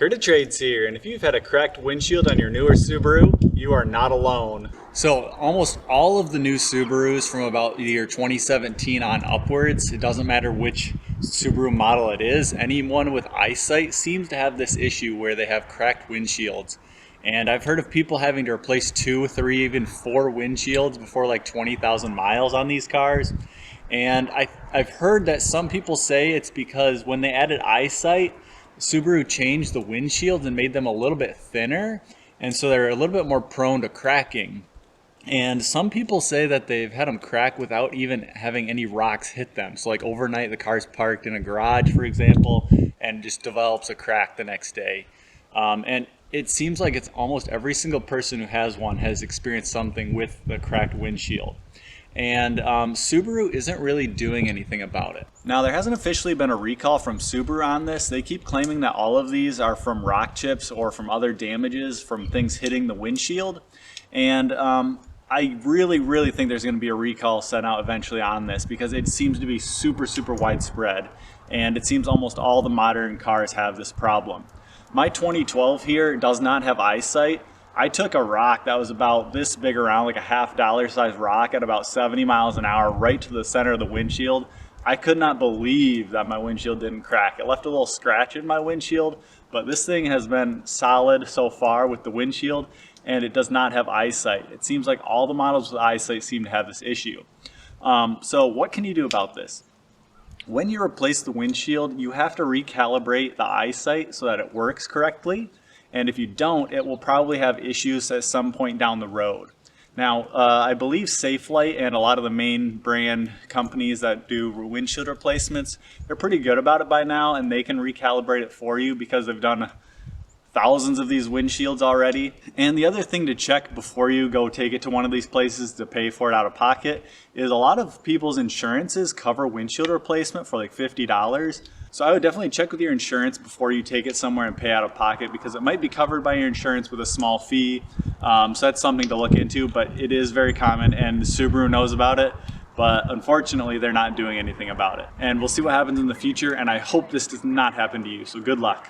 Curta Trades here, and if you've had a cracked windshield on your newer Subaru, you are not alone. So almost all of the new Subarus from about the year 2017 on upwards, it doesn't matter which Subaru model it is, anyone with eyesight seems to have this issue where they have cracked windshields. And I've heard of people having to replace 2, 3, even 4 windshields before like 20,000 miles on these cars. And I've heard that some people say it's because when they added eyesight, Subaru changed the windshields and made them a little bit thinner, and so they're a little bit more prone to cracking. And some people say that they've had them crack without even having any rocks hit them. So like overnight the car's parked in a garage, for example, and just develops a crack the next day. And it seems like it's almost every single person who has one has experienced something with the cracked windshield. And Subaru isn't really doing anything about it. Now, there hasn't officially been a recall from Subaru on this. They keep claiming that all of these are from rock chips or from other damages from things hitting the windshield. And I really think there's going to be a recall sent out eventually on this because it seems to be super widespread. And it seems almost all the modern cars have this problem. My 2012 here does not have eyesight. I took a rock that was about this big around, like a $half size rock at about 70 miles an hour right to the center of the windshield. I could not believe that my windshield didn't crack. It left a little scratch in my windshield, but this thing has been solid so far with the windshield, and it does not have eyesight. It seems like all the models with eyesight seem to have this issue. So what can you do about this? When you replace the windshield, you have to recalibrate the eyesight so that it works correctly. And if you don't, it will probably have issues at some point down the road. Now, I believe Safelite and a lot of the main brand companies that do windshield replacements, they're pretty good about it by now, and they can recalibrate it for you because they've done thousands of these windshields already. And the other thing to check before you go take it to one of these places to pay for it out of pocket is a lot of people's insurances cover windshield replacement for like $50. So I would definitely check with your insurance before you take it somewhere and pay out of pocket because it might be covered by your insurance with a small fee. So that's something to look into, but it is very common and Subaru knows about it. But unfortunately, they're not doing anything about it. And we'll see what happens in the future, and I hope this does not happen to you, so good luck.